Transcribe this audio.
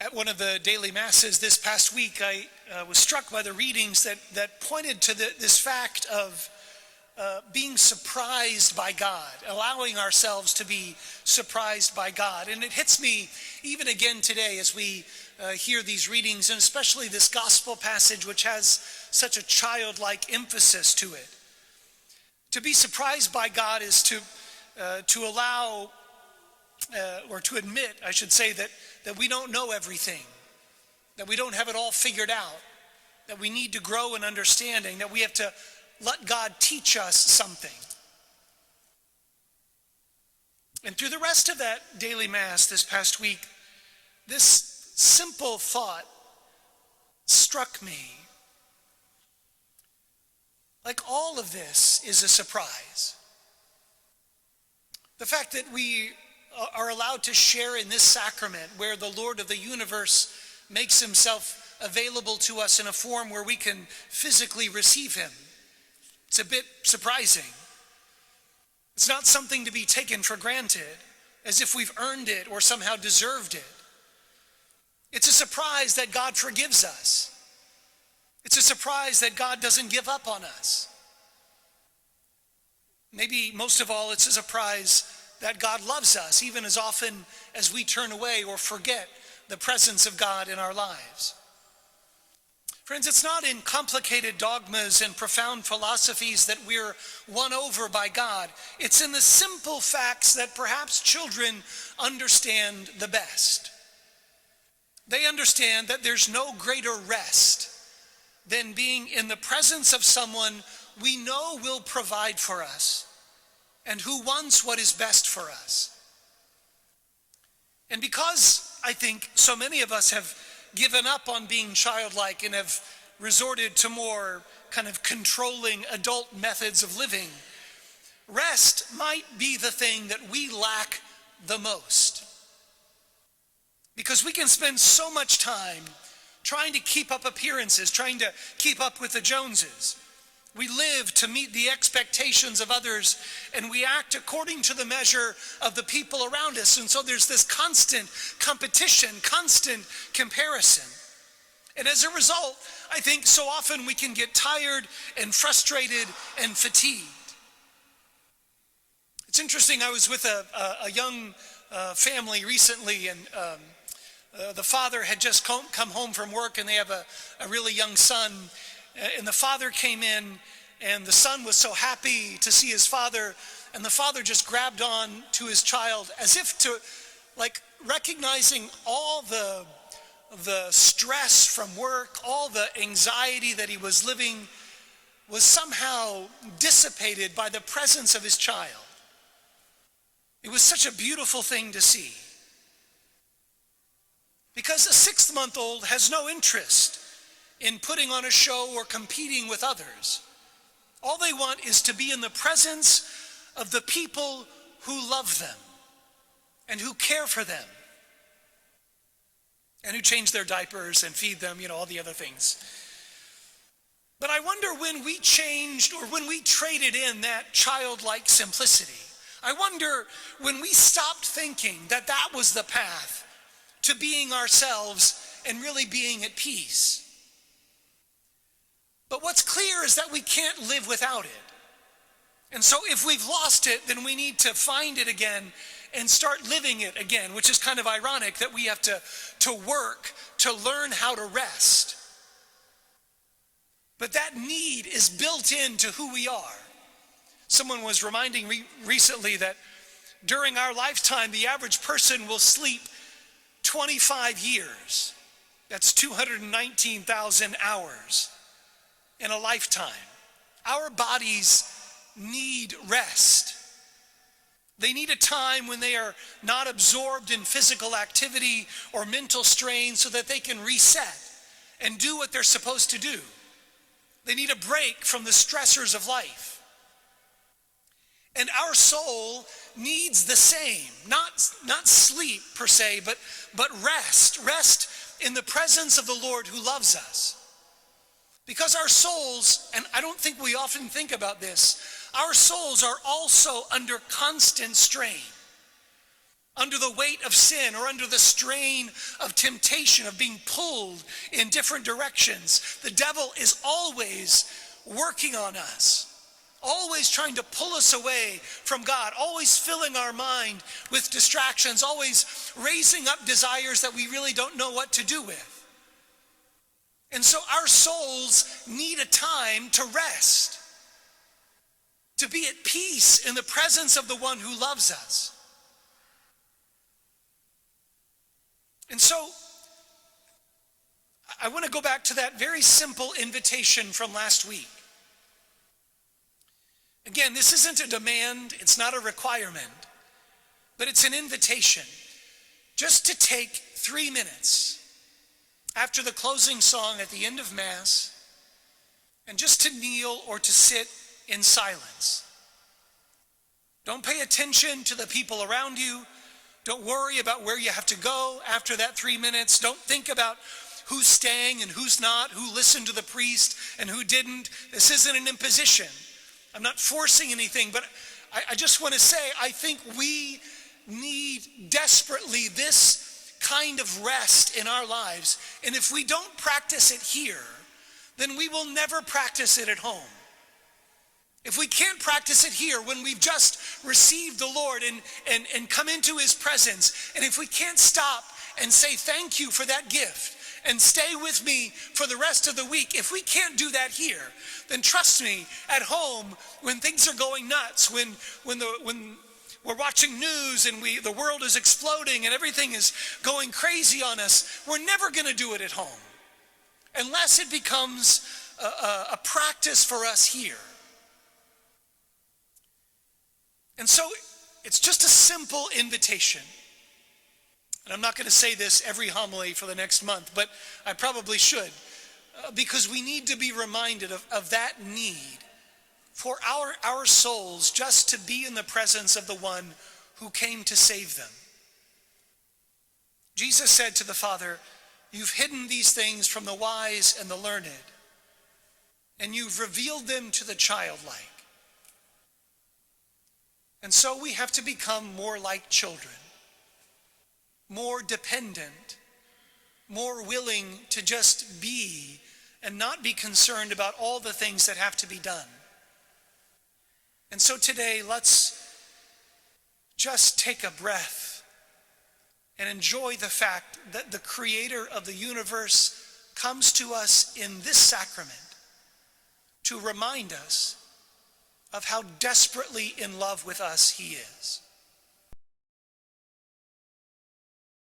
At one of the daily masses this past week, I was struck by the readings that pointed to this fact of being surprised by God, allowing ourselves to be surprised by God. And it hits me even again today as we hear these readings, and especially this gospel passage, which has such a childlike emphasis to it. To be surprised by God is to allow, or to admit, I should say, that we don't know everything, that we don't have it all figured out, that we need to grow in understanding, that we have to let God teach us something. And through the rest of that daily mass this past week, this simple thought struck me. Like, all of this is a surprise. The fact that we are allowed to share in this sacrament where the Lord of the universe makes himself available to us in a form where we can physically receive him. It's a bit surprising. It's not something to be taken for granted, as if we've earned it or somehow deserved it. It's a surprise that God forgives us. It's a surprise that God doesn't give up on us. Maybe most of all, it's a surprise that God loves us, even as often as we turn away or forget the presence of God in our lives. Friends, it's not in complicated dogmas and profound philosophies that we're won over by God. It's in the simple facts that perhaps children understand the best. They understand that there's no greater rest than being in the presence of someone we know will provide for us and who wants what is best for us. And because I think so many of us have given up on being childlike and have resorted to more kind of controlling adult methods of living, rest might be the thing that we lack the most. Because we can spend so much time trying to keep up appearances, trying to keep up with the Joneses. We live to meet the expectations of others, and we act according to the measure of the people around us. And so there's this constant competition, constant comparison. And as a result, I think so often we can get tired and frustrated and fatigued. It's interesting, I was with a young family recently, and the father had just come home from work, and they have a really young son. And the father came in, and the son was so happy to see his father, and the father just grabbed on to his child as if to, like, recognizing all the stress from work, all the anxiety that he was living was somehow dissipated by the presence of his child. It was such a beautiful thing to see. Because a 6-month-old has no interest in putting on a show or competing with others. All they want is to be in the presence of the people who love them and who care for them and who change their diapers and feed them, all the other things. But I wonder when we changed, or when we traded in that childlike simplicity. I wonder when we stopped thinking that that was the path to being ourselves and really being at peace. But what's clear is that we can't live without it. And so if we've lost it, then we need to find it again and start living it again, which is kind of ironic that we have to work to learn how to rest. But that need is built into who we are. Someone was reminding me recently that during our lifetime, the average person will sleep 25 years. That's 219,000 hours in a lifetime. Our bodies need rest. They need a time when they are not absorbed in physical activity or mental strain so that they can reset and do what they're supposed to do. They need a break from the stressors of life. And our soul needs the same, not sleep per se, but rest in the presence of the Lord who loves us. Because our souls, and I don't think we often think about this, our souls are also under constant strain. under the weight of sin or under the strain of temptation, of being pulled in different directions. The devil is always working on us, always trying to pull us away from God, always filling our mind with distractions, always raising up desires that we really don't know what to do with. And so our souls need a time to rest, to be at peace in the presence of the one who loves us. And so I want to go back to that very simple invitation from last week. Again, this isn't a demand, it's not a requirement, but it's an invitation just to take 3 minutes after the closing song at the end of Mass and just to kneel or to sit in silence. Don't pay attention to the people around you. Don't worry about where you have to go after that 3 minutes. Don't think about who's staying and who's not, who listened to the priest and who didn't. This isn't an imposition. I'm not forcing anything, but I just want to say, I think we need desperately this kind of rest in our lives. And if we don't practice it here, then we will never practice it at home. If we can't practice it here when we've just received the Lord and come into his presence, and if we can't stop and say thank you for that gift and stay with me for the rest of the week, if we can't do that here, then trust me, at home, when things are going nuts, when we're watching news and the world is exploding and everything is going crazy on us, we're never going to do it at home unless it becomes a practice for us here. And so it's just a simple invitation. And I'm not going to say this every homily for the next month, but I probably should, because we need to be reminded of that need for our souls just to be in the presence of the one who came to save them. Jesus said to the Father, "You've hidden these things from the wise and the learned, and you've revealed them to the childlike." And so we have to become more like children, more dependent, more willing to just be and not be concerned about all the things that have to be done. And so today, let's just take a breath and enjoy the fact that the Creator of the universe comes to us in this sacrament to remind us of how desperately in love with us he is.